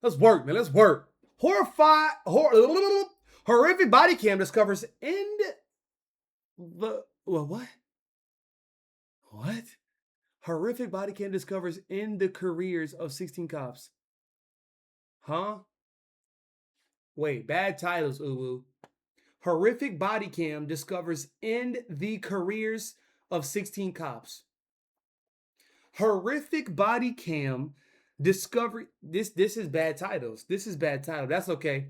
Let's work, man. Let's work. Horrific body cam discovers what? What? Horrific body cam discovers in the careers of 16 cops. Huh? Wait, bad titles, uwu. Horrific body cam discovers end the careers of 16 cops. Horrific body cam discovery. This is bad titles. This is bad title. That's okay.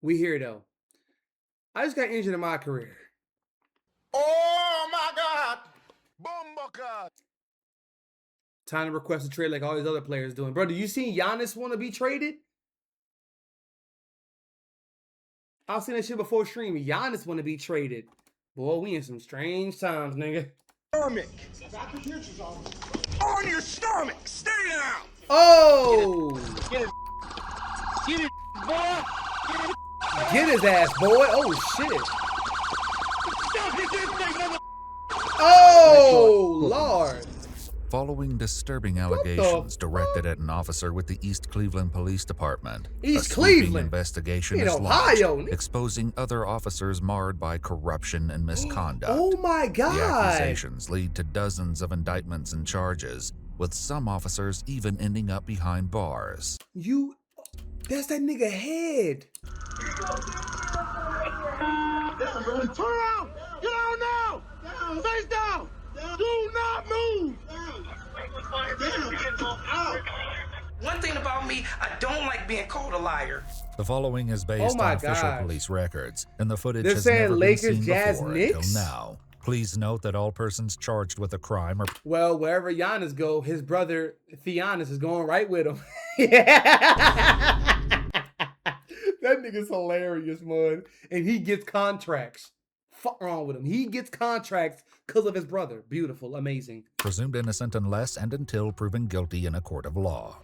We here though. I just got injured in my career. Oh my God! Bumbucker! Time to request a trade like all these other players doing. Bro, do you see Giannis want to be traded? I've seen that shit before streaming. Giannis want to be traded. Boy, we in some strange times, nigga. Stomach. On your stomach. Stay down. Oh! Get it. Get it, boy. Get it. Get his ass, boy. Oh, shit. Stop it, this thing, mother. Oh, Lord. Following disturbing allegations directed at an officer with the East Cleveland Police Department, a sweeping investigation is launched, exposing other officers marred by corruption and misconduct. Oh my God! The accusations lead to dozens of indictments and charges, with some officers even ending up behind bars. That's that nigga head. Turn around! Get on now! Face down! Do not move! One thing about me, I don't like being called a liar. The following is based on official police records, and the footage has saying never Lakers, been seen Jazz, before Knicks? until now. Please note that all persons charged with a crime are... Well, wherever Giannis go, his brother Theonis is going right with him. That nigga's hilarious, man. And he gets contracts. Fuck wrong with him. He gets contracts because of his brother. Beautiful, amazing. Presumed innocent unless and until proven guilty in a court of law.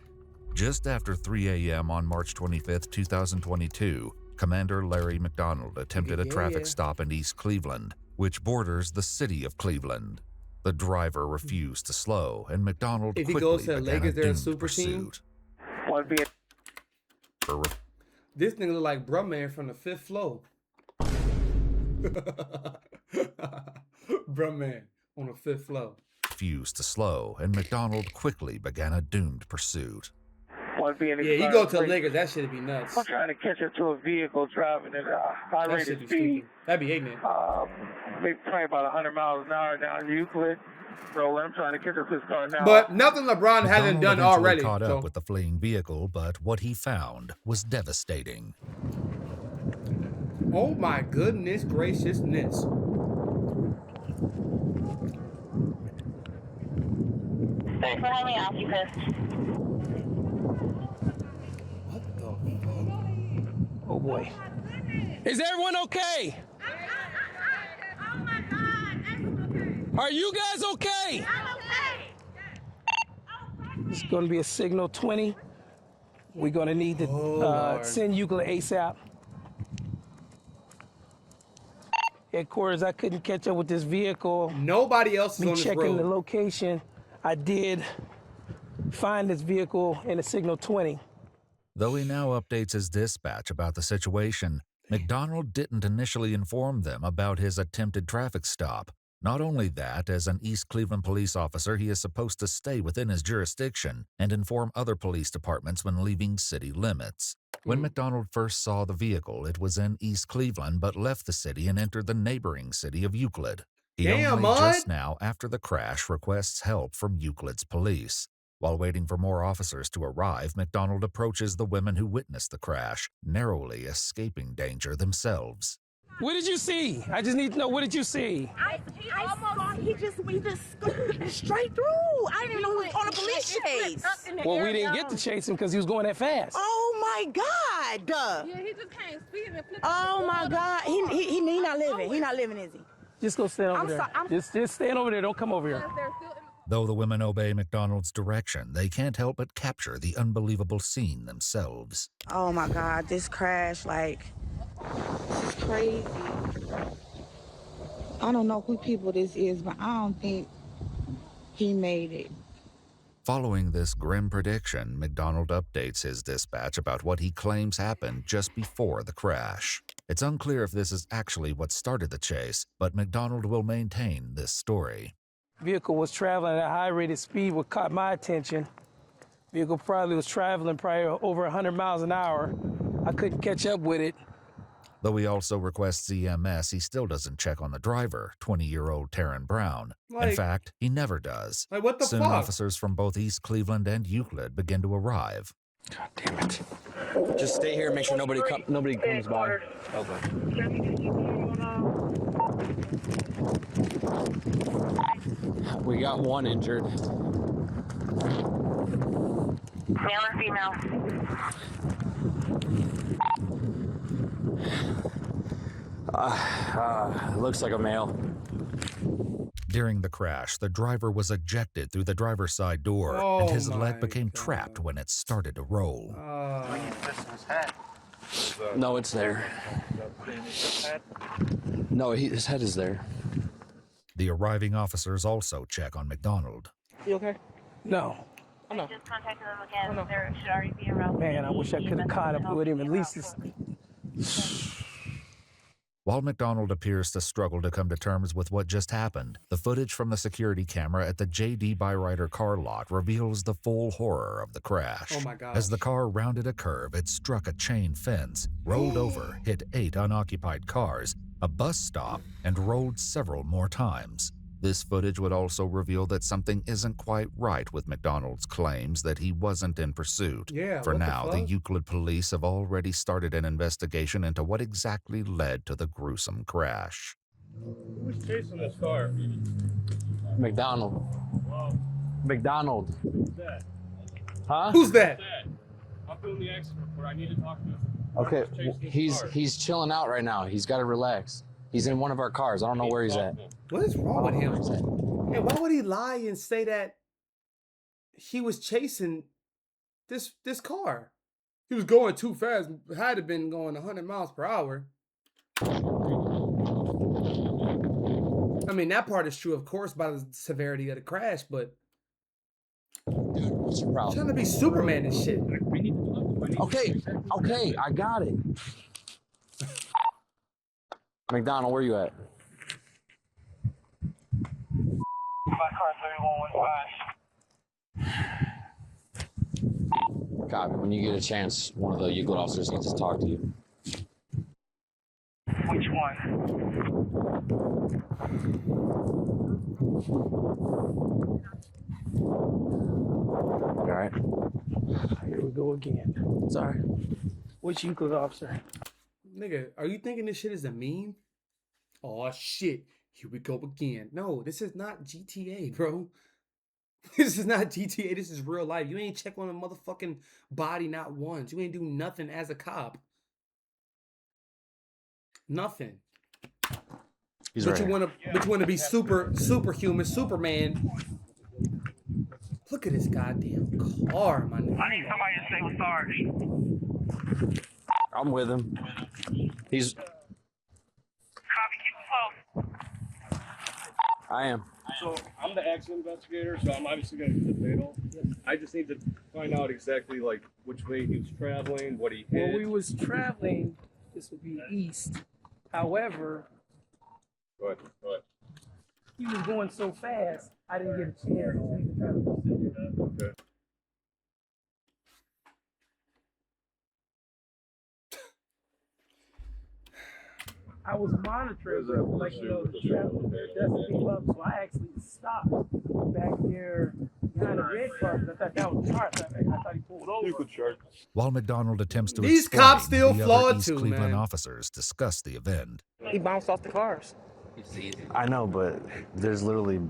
Just after 3 a.m. on March 25, 2022, Commander Larry McDonald attempted a traffic stop in East Cleveland, which borders the city of Cleveland. The driver refused to slow, and McDonald quickly began a doomed pursuit. This nigga look like bruh man from the 5th floor. Bruh man on the 5th floor. Refused to slow, and McDonald quickly began a doomed pursuit. Yeah, you go to Lakers, that shit'd be nuts. I'm trying to catch up to a vehicle driving at a high rate of speed. That'd be ignorant. Maybe probably about 100 miles an hour down Euclid. So I'm trying to catch up to this car now. But nothing LeBron hasn't done already. Caught up with the fleeing vehicle, but what he found was devastating. Oh my goodness graciousness. Thanks for having me off, you guys. What the fuck? Oh boy. Is everyone okay? Oh my God. Are you guys okay? I'm okay. It's going to be a signal 20. We're going to need to send Euclid ASAP. Headquarters, I couldn't catch up with this vehicle. Nobody else is on this road. Checking the location. I did find this vehicle in a signal 20. Though he now updates his dispatch about the situation, McDonald didn't initially inform them about his attempted traffic stop. Not only that, as an East Cleveland police officer, he is supposed to stay within his jurisdiction and inform other police departments when leaving city limits. When McDonald first saw the vehicle, it was in East Cleveland but left the city and entered the neighboring city of Euclid. He just now, after the crash, requests help from Euclid's police. While waiting for more officers to arrive, McDonald approaches the women who witnessed the crash, narrowly escaping danger themselves. What did you see? I just need to know, what did you see? He just straight through. I didn't even know he was on a police chase. Well, we didn't get to chase him because he was going that fast. Oh my God. Yeah, he just came speeding and flipping. Oh my God. He not living. He not living, is he? Just go stand over there. Just stand over there. Don't come over here. Though the women obey McDonald's direction, they can't help but capture the unbelievable scene themselves. Oh my God, this crash, this is crazy. I don't know who people this is, but I don't think he made it. Following this grim prediction, McDonald updates his dispatch about what he claims happened just before the crash. It's unclear if this is actually what started the chase, but McDonald will maintain this story. Vehicle was traveling at a high rate of speed, what caught my attention. Vehicle probably was traveling over 100 miles an hour. I couldn't catch up with it. Though he also requests EMS, he still doesn't check on the driver, 20-year-old Taryn Brown. In fact, he never does. Like, what the Soon, fuck? officers from both East Cleveland and Euclid begin to arrive. God damn it. Just stay here and make sure nobody comes by. Okay. We got one injured. Male or female? Looks like a male. During the crash, the driver was ejected through the driver's side door, and his leg became trapped when it started to roll. No, it's there. No, his head is there. The arriving officers also check on McDonald. You okay? No. I just contacted them again. There should already be a route. Man, I wish I could have caught up with him at least. While McDonald appears to struggle to come to terms with what just happened, the footage from the security camera at the J.D. Byrider car lot reveals the full horror of the crash. Oh my gosh. As the car rounded a curve, it struck a chain fence, rolled over, hit 8 unoccupied cars, a bus stop, and rolled several more times. This footage would also reveal that something isn't quite right with McDonald's claims that he wasn't in pursuit. Yeah, For what the now, the fuck? Euclid police have already started an investigation into what exactly led to the gruesome crash. Who's chasing this car? McDonald. McDonald. Who's that? Huh? Who's that? I'm doing the accident report. I need to talk to him. Okay, he's chilling out right now. He's got to relax. He's in one of our cars. I don't know where he's at. What is wrong with him? Where he's at. And why would he lie and say that he was chasing this car? He was going too fast. Had to been going 100 miles per hour. I mean, that part is true, of course, by the severity of the crash, but Dude, what's your problem? trying to be Superman and shit. Okay, I got it. McDonald, where you at? My car 3115. Copy. When you get a chance, one of the Euclid officers needs to talk to you. Which one? All right. Here we go again. Sorry. Which Euclid officer? Nigga, are you thinking this shit is a meme? Oh shit, here we go again. No, this is not GTA, bro. This is not GTA, this is real life. You ain't check on a motherfucking body not once. You ain't do nothing as a cop. Nothing. He's But right you here. wanna be superhuman, Superman. Look at this goddamn car, my nigga. I need somebody to stay with Sarge. I'm with him. He's. Copy, keep him close. I am. So I'm the accident investigator, so I'm obviously going to get the fatal. I just need to find out exactly like which way he was traveling, what he hit. When we was traveling, this would be east. However, Go ahead. he was going so fast, I didn't get a chance. Okay. I was monitoring, like, you know, the traffic just came up, so I actually stopped back there behind the red car, because I thought that was smart. I thought he pulled over. While McDonald attempts to These explain, cops still the flawed other East too, Cleveland man. officers discuss the event. He bounced off the cars. I know, but there's literally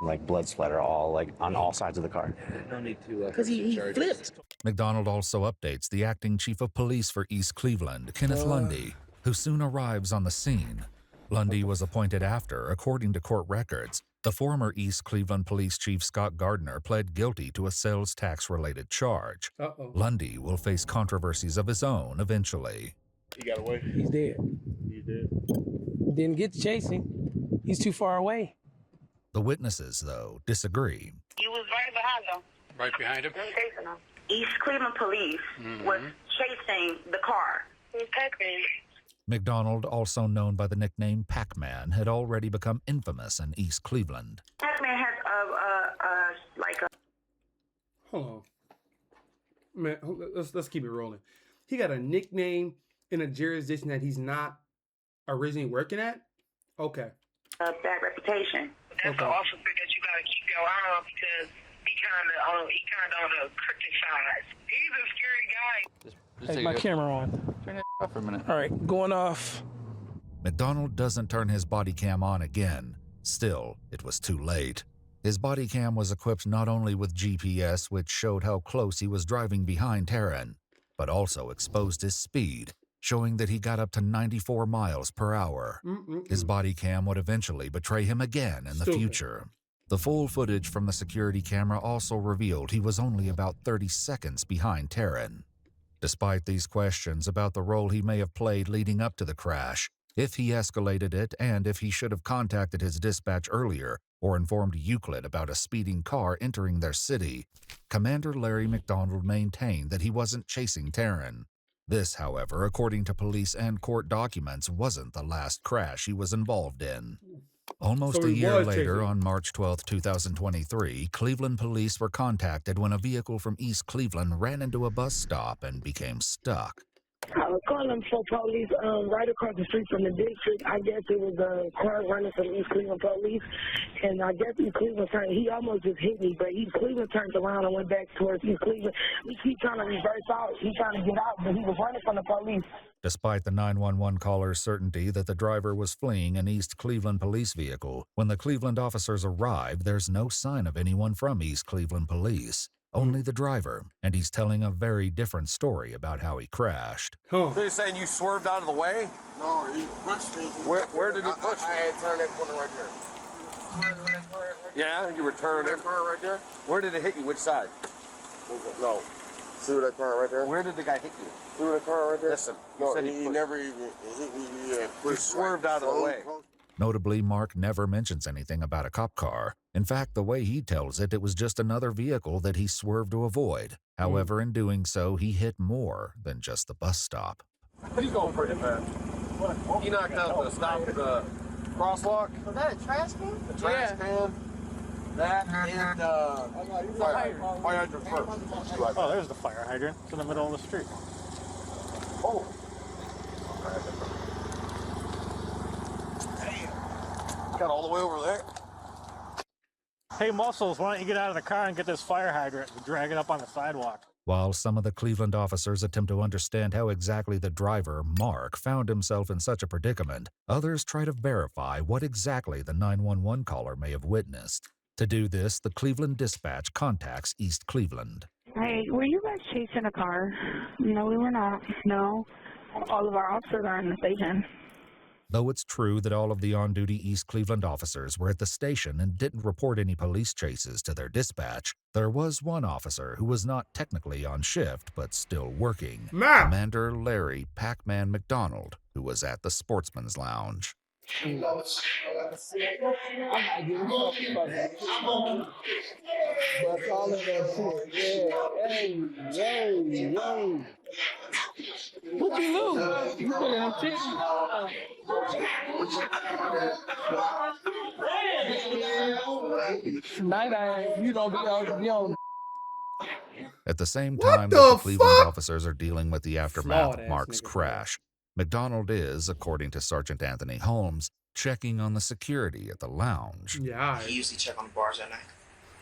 like blood splatter on all sides of the car. No need to. Because he flipped. McDonald also updates the acting chief of police for East Cleveland, Kenneth Lundy, who soon arrives on the scene. Lundy was appointed after, according to court records, the former East Cleveland Police Chief Scott Gardner pled guilty to a sales tax-related charge. Lundy will face controversies of his own eventually. He got away. He's dead. He did. Didn't get to chase him. He's too far away. The witnesses, though, disagree. You was right behind them. Right behind him? East Cleveland police was chasing the car. McDonald, also known by the nickname Pac-Man, had already become infamous in East Cleveland. Pac-Man has Hold on. Man, let's keep it rolling. He got a nickname in a jurisdiction that he's not originally working at? Okay. a bad reputation. That's the officer that you gotta keep your eye on because he kind of on the crooked side. He's a scary guy. Hey, my camera on. Turn it off for a minute. All right, going off. McDonald doesn't turn his body cam on again. Still, it was too late. His body cam was equipped not only with GPS, which showed how close he was driving behind Taryn, but also exposed his speed, showing that he got up to 94 miles per hour. His body cam would eventually betray him again in the future. The full footage from the security camera also revealed he was only about 30 seconds behind Taryn. Despite these questions about the role he may have played leading up to the crash, if he escalated it and if he should have contacted his dispatch earlier or informed Euclid about a speeding car entering their city, Commander Larry McDonald maintained that he wasn't chasing Taryn. This, however, according to police and court documents, wasn't the last crash he was involved in. Almost a year later, on March 12, 2023, Cleveland police were contacted when a vehicle from East Cleveland ran into a bus stop and became stuck. I was calling for police right across the street from the district. I guess it was a car running from East Cleveland police, and I guess East Cleveland turned. He almost just hit me, but East Cleveland turned around and went back towards East Cleveland. We keep trying to reverse out. He's trying to get out, but he was running from the police. Despite the 911 caller's certainty that the driver was fleeing an East Cleveland police vehicle, when the Cleveland officers arrived, there's no sign of anyone from East Cleveland police. Only the driver, and he's telling a very different story about how he crashed. So you're saying you swerved out of the way? No, he pushed me. Where did he push I had turned that corner right there. Yeah, you were turning. That car right there? Where did it hit you? Which side? No. See that car right there? Where did the guy hit you? See that car right there? Listen. No, he never even hit me. He swerved out of the way. Notably, Mark never mentions anything about a cop car. In fact, the way he tells it, it was just another vehicle that he swerved to avoid. However, in doing so, he hit more than just the bus stop. He's going pretty fast. He knocked out the stop the crosswalk. Was that a trash can? The trash can. That and fire hydrant first. Oh, there's the fire hydrant. It's in the middle of the street. Oh. Got all the way over there. Hey, Muscles, why don't you get out of the car and get this fire hydrant and drag it up on the sidewalk? While some of the Cleveland officers attempt to understand how exactly the driver, Mark, found himself in such a predicament, others try to verify what exactly the 911 caller may have witnessed. To do this, the Cleveland Dispatch contacts East Cleveland. Hey, were you guys chasing a car? No, we were not. No. All of our officers are in the station. Though it's true that all of the on-duty East Cleveland officers were at the station and didn't report any police chases to their dispatch, there was one officer who was not technically on shift but still working. Commander Larry Pac-Man McDonald, who was at the Sportsman's Lounge. What you lose? You put it on At the same time that the Cleveland officers are dealing with the aftermath of Mark's crash, McDonald is, according to Sergeant Anthony Holmes, checking on the security at the lounge. Yeah. He usually check on the bars at night,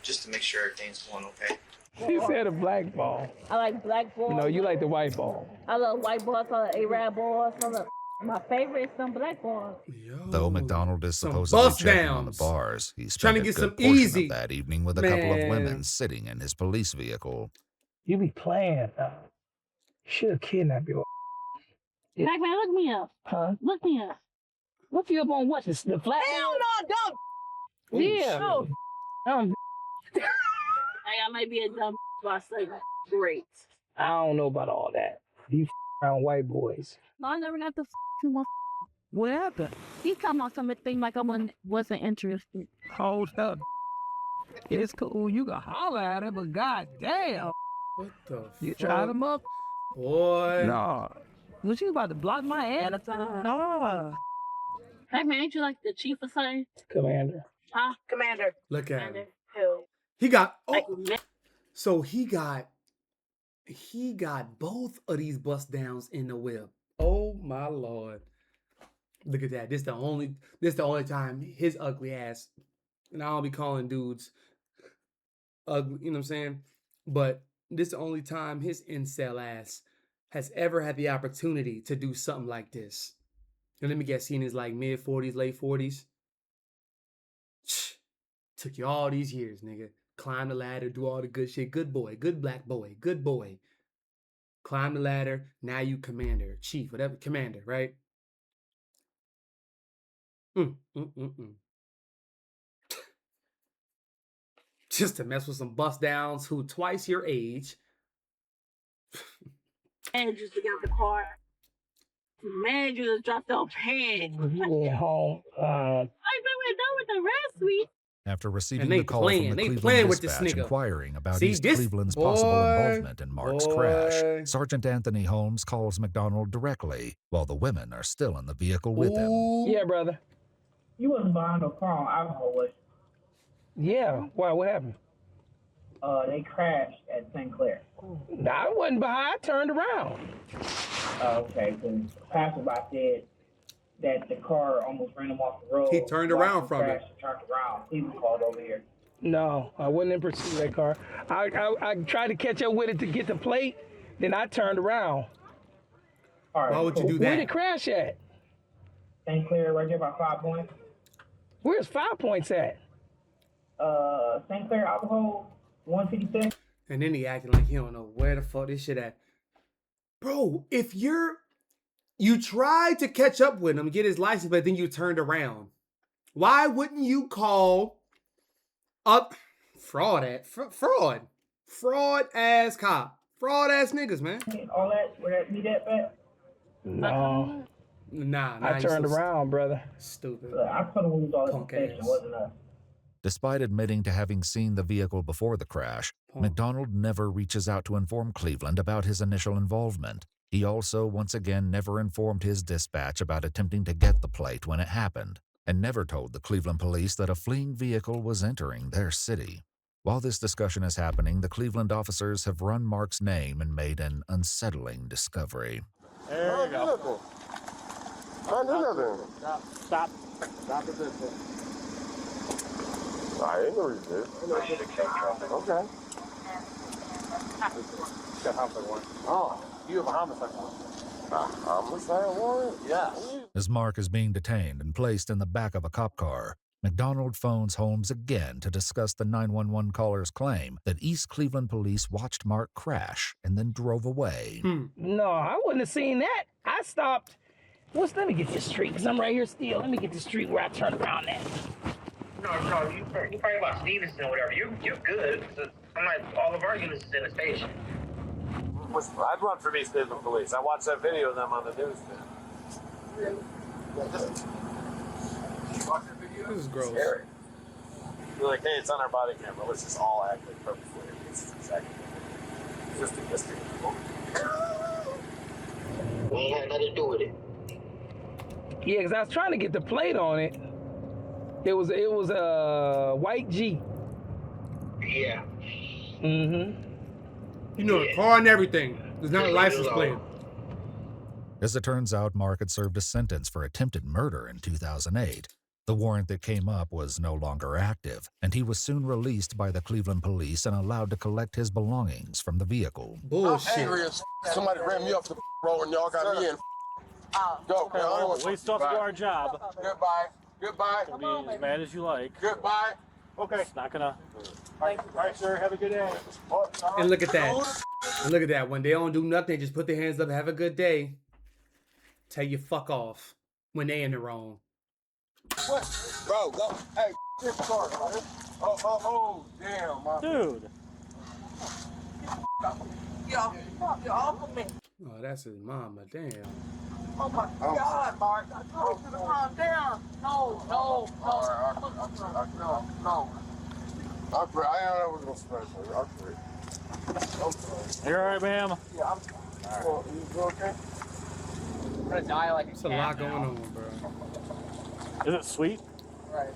just to make sure everything's going okay. She said a black ball. I like black balls. No, you like the white ball. I love white balls. I love Arab balls. My favorite is some black balls. Though McDonald is supposedly checking on the bars, he spent a good portion of that evening with a couple of women sitting in his police vehicle. You be playing. Should have kidnapped your. Black man, look me up. Huh? Look me up. Look you up on what? The flat. Hell no, dumb. Yeah. No. I might be a dumb, but I say great. I don't know about all that. You around white boys. No, I never got the too much. What happened? He come on something like I wasn't interested. Hold up. It's cool. You can holler at it, but goddamn. What the You fuck? tried them up? Boy. No. Was you about to block my ad? No. Hey man, ain't you like the chief or something? Commander. Huh? Commander. Look at him. Commander. Who? He got Like, so he got both of these bust downs in the whip. Oh my lord. Look at that. This the only time his ugly ass, and I don't be calling dudes ugly, you know what I'm saying? But this the only time his incel ass has ever had the opportunity to do something like this. And let me guess, he in his like mid-40s, late 40s. Took you all these years, nigga. Climb the ladder, do all the good shit. Good boy, good black boy, good boy. Climb the ladder, now you commander, chief, whatever, commander, right? Just to mess with some bust downs who twice your age. man just got the car. Man just dropped off pants. Yeah, home. I think we're done with the rest week. After receiving the call from the Cleveland Dispatch inquiring about East Cleveland's possible involvement in Mark's crash, Sergeant Anthony Holmes calls McDonald directly while the women are still in the vehicle with him. Yeah, brother. You wasn't behind no car on alcohol, was you? Yeah. Why? What happened? They crashed at St. Clair. No, I wasn't behind. I turned around. Okay, because passerby said that the car almost ran him off the road. He turned around from it. Turned around. He was called over here. No, I wasn't in pursuit of that car. I tried to catch up with it to get the plate, then I turned around. All right, why would you do Where that? did it crash at? St. Clair, right there by 5 Points. Where's 5 Points at? St. Clair alcohol, 156. And then he acting like he don't know where the fuck this shit at. Bro, if you tried to catch up with him, get his license, but then you turned around. Why wouldn't you call up fraud ass cop, fraud ass niggas, man? All that, would that be that bad? No. Nah, I turned around, brother. Stupid. I could have moved all that station, wasn't us. Despite admitting to having seen the vehicle before the crash, McDonald never reaches out to inform Cleveland about his initial involvement. He also, once again, never informed his dispatch about attempting to get the plate when it happened, and never told the Cleveland police that a fleeing vehicle was entering their city. While this discussion is happening, the Cleveland officers have run Mark's name and made an unsettling discovery. There you go. I knew nothing. Stop at this one. I ain't no resist. Okay. Got homicide warrant. Oh, You have a homicide warrant. Homicide warrant? Yes. As Mark is being detained and placed in the back of a cop car, McDonald phones Holmes again to discuss the 911 caller's claim that East Cleveland police watched Mark crash and then drove away. No, I wouldn't have seen that. I stopped. Let me get this street, because I'm right here still. Let me get this street where I turn around at. No, you probably about Stevenson or whatever. You're good. I'm like, all of our units is in the station. I'd run from East Cleveland Police. I watched that video of them on the news. This is gross. Scary. You're like, hey, it's on our body camera. Let's just all act like purposely. It's exactly just a history. We ain't had nothing to do with it. Yeah, because I was trying to get the plate on it. It was a white Jeep. Yeah. Mm-hmm. You know, the car and everything. There's not a license plate. As it turns out, Mark had served a sentence for attempted murder in 2008. The warrant that came up was no longer active, and he was soon released by the Cleveland police and allowed to collect his belongings from the vehicle. Bullshit. I'm angry as somebody ran me off the road and y'all got me in. Go, Okay, well, we still have to do our job. Goodbye. Goodbye. Be as mad as you like. Goodbye. Okay. It's not gonna. All right, sir. Have a good day. And look at that. And look at that. When they don't do nothing, they just put their hands up, have a good day. Tell you fuck off when they in the wrong. What? Bro, go. Hey, this car, man. Oh, damn, my dude. You're off of me. Oh, that's his mama. Damn. Oh my God, Mark. I told you to calm down. No. I don't know what's going to spread. I'll pray. You all right, ma'am? Yeah, I'm fine. Well, you okay? I'm gonna die like It's a lot going on, bro. Is it sweet? Right.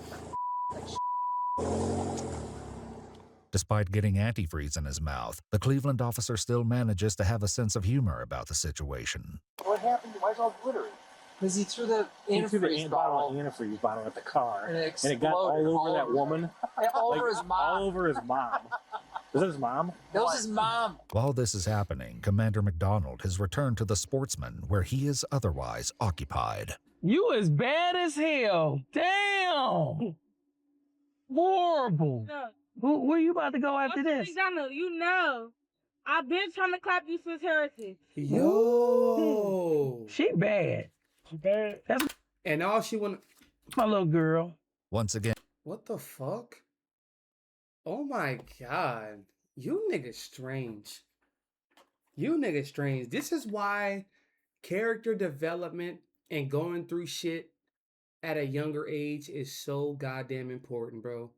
Despite getting antifreeze in his mouth, the Cleveland officer still manages to have a sense of humor about the situation. What happened? Why is it all glittery? Because he threw the antifreeze bottle at the car, and it got all over that woman. All over his mom. All over his mom. Is that his mom? That was his mom. While this is happening, Commander McDonald has returned to the Sportsman, where he is otherwise occupied. You as bad as hell. Damn. Horrible. No. Where you about to go after this? McDonald, you know. I've been trying to clap you since Heritage. Yo. She bad. She bad. That's And all she want. my little girl. Once again, What the fuck? Oh my god. You niggas strange. You niggas strange. This is why character development and going through shit at a younger age is so goddamn important, bro.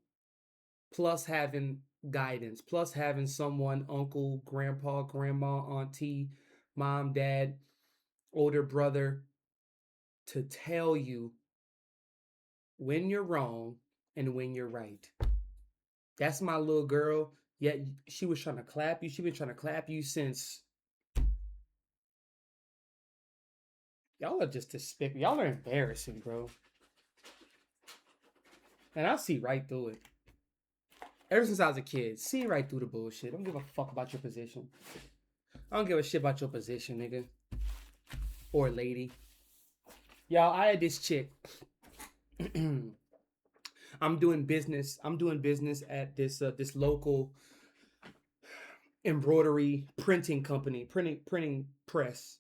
Plus having guidance, plus having someone, uncle, grandpa, grandma, auntie, mom, dad, older brother, to tell you when you're wrong and when you're right. That's my little girl. Yet she was trying to clap you. She been trying to clap you since. Y'all are just despicable. Y'all are embarrassing, bro. And I see right through it. Ever since I was a kid, see right through the bullshit. I don't give a fuck about your position. I don't give a shit about your position, nigga. Or lady. Y'all, I had this chick. I'm doing business at this local embroidery printing company, printing press.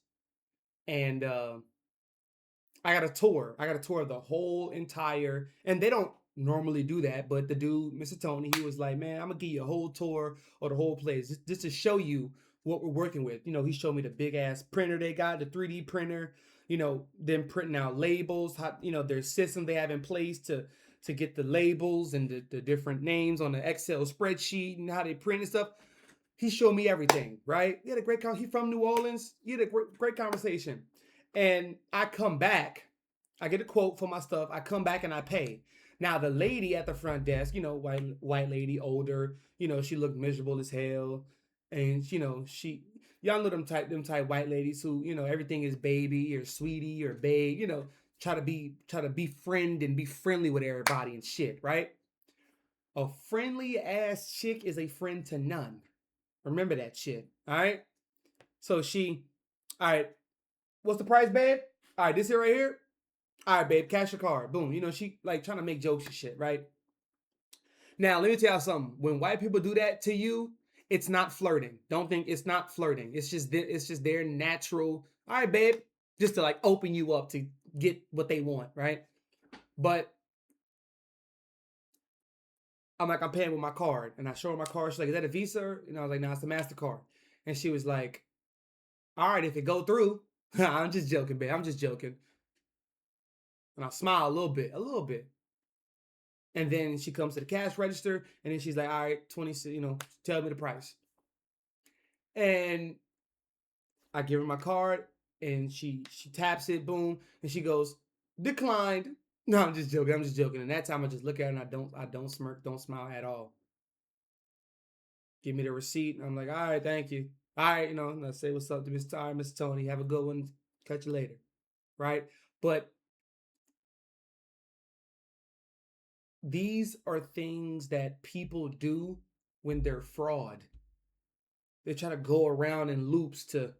And I got a tour. I got a tour of the whole entire, and they don't normally do that, but the dude, Mr. Tony, he was like, man, I'm gonna give you a whole tour of the whole place just to show you what we're working with. You know, he showed me the big ass printer they got, the 3D printer, you know, them printing out labels, how, you know, their system they have in place to get the labels and the different names on the Excel spreadsheet and how they print and stuff. He showed me everything, right? He had a great conversation. He from New Orleans. He had a great conversation. And I come back, I get a quote for my stuff. I come back and I pay. Now the lady at the front desk, you know, white lady, older, you know, she looked miserable as hell. And you know, y'all know them type white ladies who, you know, everything is baby or sweetie or babe, you know, try to be friend and be friendly with everybody and shit, right? A friendly ass chick is a friend to none. Remember that shit, all right? So all right, what's the price, babe? All right, this here right here. All right, babe, cash your card. Boom. You know, she like trying to make jokes and shit, right? Now, let me tell y'all something. When white people do that to you, it's not flirting. Don't think it's not flirting. It's just their natural, all right, babe, just to like open you up to get what they want, right? But I'm paying with my card. And I show her my card. She's like, is that a Visa? And I was like, no, it's a MasterCard. And she was like, all right, if it go through. I'm just joking, babe. I'm just joking. And I'll smile a little bit. And then she comes to the cash register, and then she's like, all right, 20, you know, tell me the price. And I give her my card, and she taps it, boom, and she goes, declined. No, I'm just joking. And that time I just look at her, and I don't smirk, don't smile at all. Give me the receipt, and I'm like, all right, thank you. All right, you know, and I say what's up to Mr. Tony. Have a good one. Catch you later. Right? But these are things that people do when they're fraud. They try to go around in loops to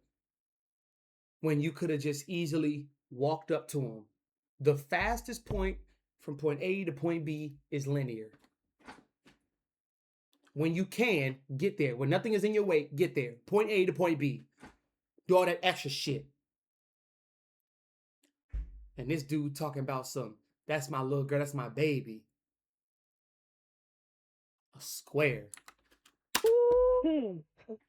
when you could have just easily walked up to them. The fastest point from point A to point B is linear. When you can, get there. When nothing is in your way, get there. Point A to point B. Do all that extra shit. And this dude talking about that's my little girl, that's my baby. A square.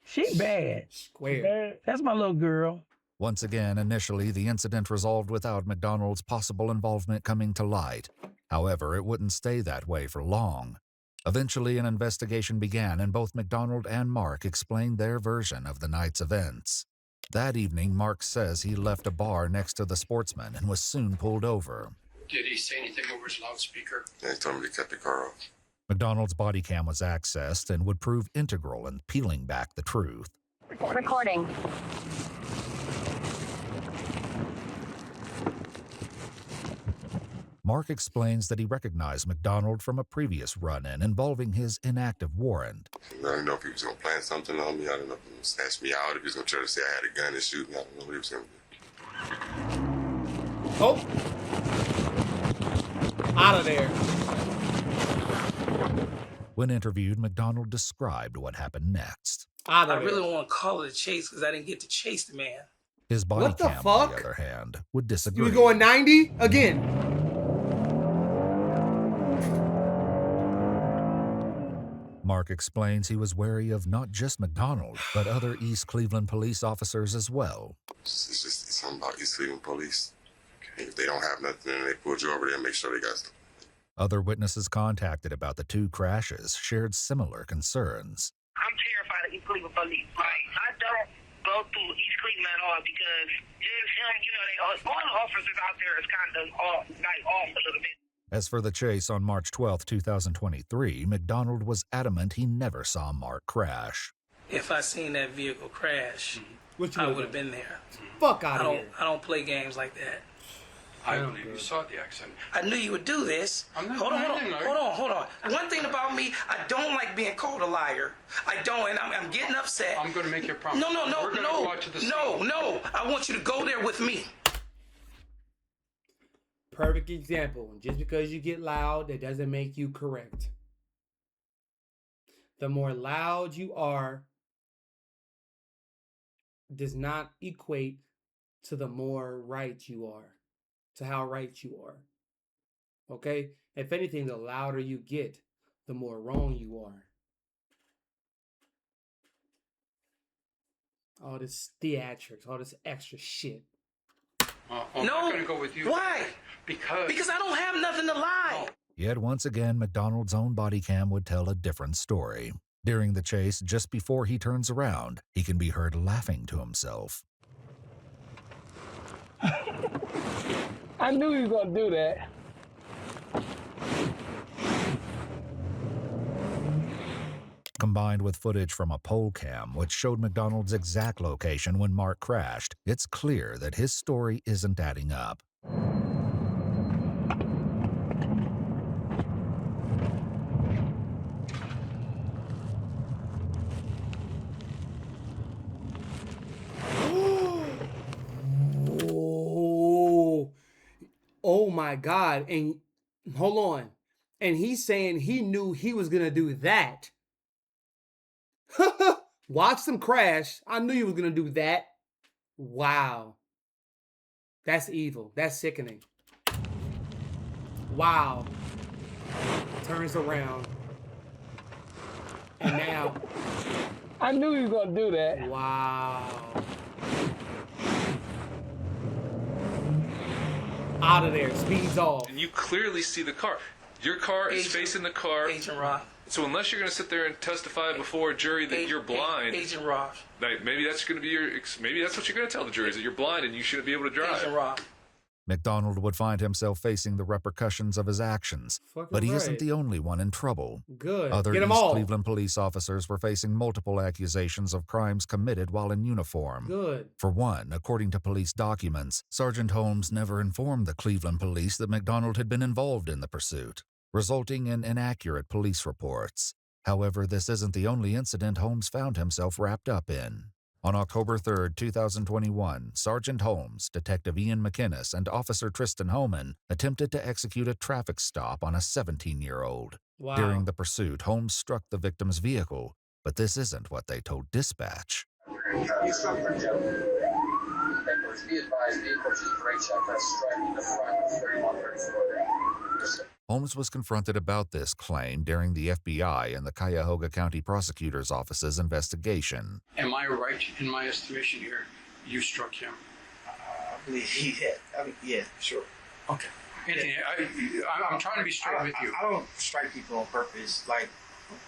She bad. Square. That's my little girl. Once again, initially, the incident resolved without McDonald's possible involvement coming to light. However, it wouldn't stay that way for long. Eventually, an investigation began, and both McDonald and Mark explained their version of the night's events. That evening, Mark says he left a bar next to the Sportsman and was soon pulled over. Did he say anything over his loudspeaker? Yeah, he told me to cut the car off. McDonald's body cam was accessed and would prove integral in peeling back the truth. Recording. Mark explains that he recognized McDonald from a previous run-in involving his inactive warrant. I didn't know if he was going to plan something on me. I didn't know if he was going to ask me out, if he was going to try to say I had a gun and shoot me. I don't know what he was going to do. Oh! Out of there. When interviewed, McDonald described what happened next. I really don't want to call it a chase because I didn't get to chase the man. His body What the cam, on fuck? the other hand, would disagree. You was going 90 again. Mark explains he was wary of not just McDonald, but other East Cleveland police officers as well. It's just something about East Cleveland police. If they don't have nothing and they pulled you over there, make sure they got stuff. Other witnesses contacted about the two crashes shared similar concerns. I'm terrified of East Cleveland police. Like, I don't go through East Cleveland at all because just him, all the officers out there is kind of off a little bit. As for the chase on March 12, 2023, McDonald was adamant he never saw Mark crash. If I seen that vehicle crash, I would have been there. Fuck out of here. I don't play games like that. I believe you saw the accident. I knew you would do this. Hold on. One thing about me, I don't like being called a liar. I don't, and I'm getting upset. I'm going to make you a promise. No. We're gonna go out to the scene. No. I want you to go there with me. Perfect example. Just because you get loud, that doesn't make you correct. The more loud you are does not equate to the more right you are, to how right you are. Okay? If anything, the louder you get, the more wrong you are. All this theatrics, all this extra shit. I'm not going to go with you. Why? Because I don't have nothing to lie. Yet once again, McDonald's own body cam would tell a different story. During the chase, just before he turns around, he can be heard laughing to himself. I knew you were going to do that. Combined with footage from a poll cam, which showed McDonald's exact location when Mark crashed, it's clear that his story isn't adding up. Oh my God. And hold on. And he's saying he knew he was going to do that. Watch them crash. I knew he was going to do that. Wow. That's evil. That's sickening. Wow. Turns around. And now. I knew you were going to do that. Wow. Out of there. Speeds off. And you clearly see the car. Your car is facing the car. Agent Roth. So unless you're going to sit there and testify before a jury that you're blind, Agent Roth. Maybe that's going to be maybe that's what you're going to tell the jury, is that you're blind and you shouldn't be able to drive. Agent Roth. McDonald would find himself facing the repercussions of his actions, but he isn't the only one in trouble. Good. Other Get 'em East all. Cleveland police officers were facing multiple accusations of crimes committed while in uniform. Good. For one, according to police documents, Sergeant Holmes never informed the Cleveland police that McDonald had been involved in the pursuit, resulting in inaccurate police reports. However, this isn't the only incident Holmes found himself wrapped up in. On October 3, 2021, Sergeant Holmes, Detective Ian McInnes, and Officer Tristan Homan attempted to execute a traffic stop on a 17-year-old. Wow. During the pursuit, Holmes struck the victim's vehicle, but this isn't what they told dispatch. You struck for Joe. Be advised, vehicle G3 check has striking the front of 3134. Holmes was confronted about this claim during the FBI and the Cuyahoga County Prosecutor's Office's investigation. Am I right in my estimation here? You struck him. I believe he hit. Yeah, sure. Okay. Anthony, I'm trying to be straight with you. I don't strike people on purpose. Like,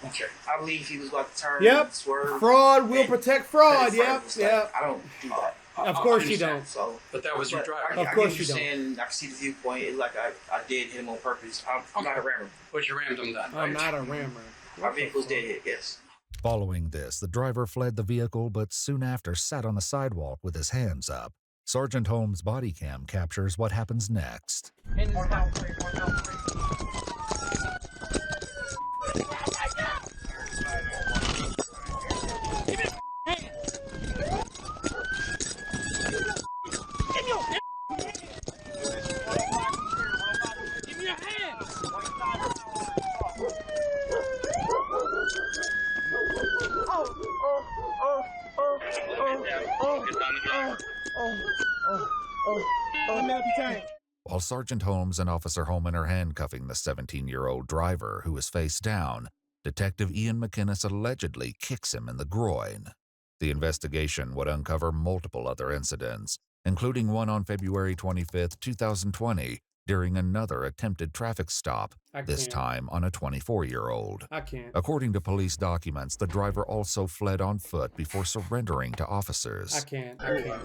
Okay. I believe he was about to turn Yep. and swerve. Fraud will protect fraud. cut in front Yep. of us. Yep. Like, I don't do that. Of course you don't. So, But that was your driver. Of course I you don't. Saying, I can see the viewpoint. It's like I did hit him on purpose. I'm not a rammer. But you rammed him then, I'm right? not a rammer. My vehicle's dead hit, yes. Following this, the driver fled the vehicle, but soon after sat on the sidewalk with his hands up. Sergeant Holmes' body cam captures what happens next. While Sergeant Holmes and Officer Holman are handcuffing the 17-year-old driver who is face down, Detective Ian McInnes allegedly kicks him in the groin. The investigation would uncover multiple other incidents, including one on February 25, 2020, during another attempted traffic stop, this time on a 24-year-old. I can't. According to police documents, the driver also fled on foot before surrendering to officers. I can't. I can't.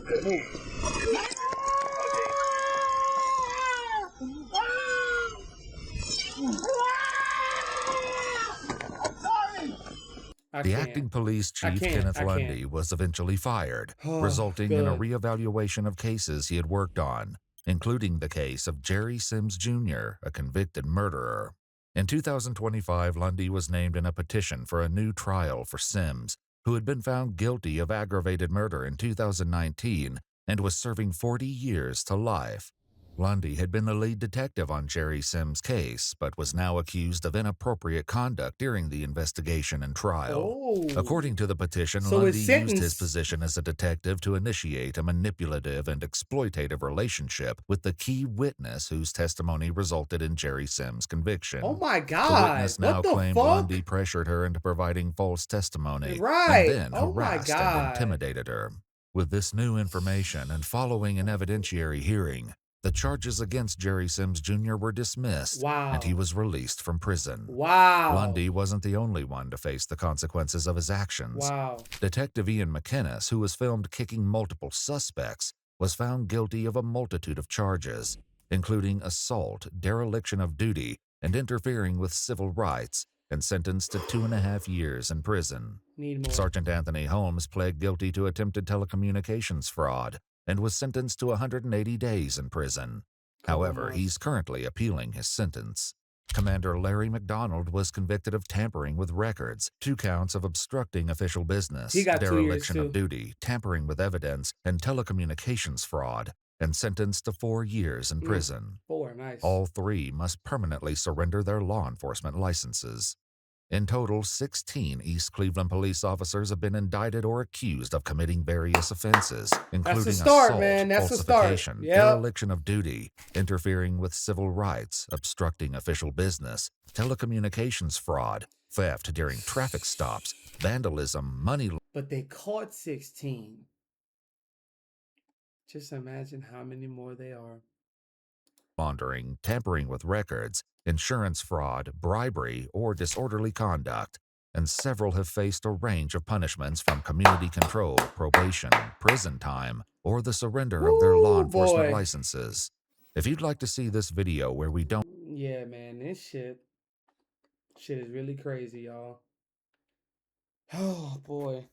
The acting police chief, Kenneth Lundy, was eventually fired, resulting in a reevaluation of cases he had worked on, including the case of Jerry Sims Jr., a convicted murderer. In 2025, Lundy was named in a petition for a new trial for Sims, who had been found guilty of aggravated murder in 2019 and was serving 40 years to life. Lundy had been the lead detective on Jerry Sims' case, but was now accused of inappropriate conduct during the investigation and trial. According to the petition, Lundy used his position as a detective to initiate a manipulative and exploitative relationship with the key witness whose testimony resulted in Jerry Sims' conviction. Oh my God! The witness now claimed Lundy pressured her into providing false testimony, and then harassed and intimidated her. With this new information and following an evidentiary hearing, the charges against Jerry Sims Jr. were dismissed, and he was released from prison. Lundy wasn't the only one to face the consequences of his actions. Detective Ian McInnes, who was filmed kicking multiple suspects, was found guilty of a multitude of charges, including assault, dereliction of duty, and interfering with civil rights, and sentenced to 2.5 years in prison. Sergeant Anthony Holmes pled guilty to attempted telecommunications fraud, and was sentenced to 180 days in prison. However, he's currently appealing his sentence. Commander Larry McDonald was convicted of tampering with records, 2 counts of obstructing official business, dereliction of duty, tampering with evidence, and telecommunications fraud, and sentenced to 4 years in prison. 4, nice. All 3 must permanently surrender their law enforcement licenses. In total, 16 East Cleveland police officers have been indicted or accused of committing various offenses, including assault, falsification, dereliction of duty, interfering with civil rights, obstructing official business, telecommunications fraud, theft during traffic stops, vandalism, money. But they caught 16. Just imagine how many more they are. Laundering, tampering with records, insurance fraud, bribery, or disorderly conduct, and several have faced a range of punishments from community control, probation, prison time, or the surrender of their law enforcement licenses. If you'd like to see this video where we don't... Yeah, man, this shit is really crazy, y'all. Oh, boy.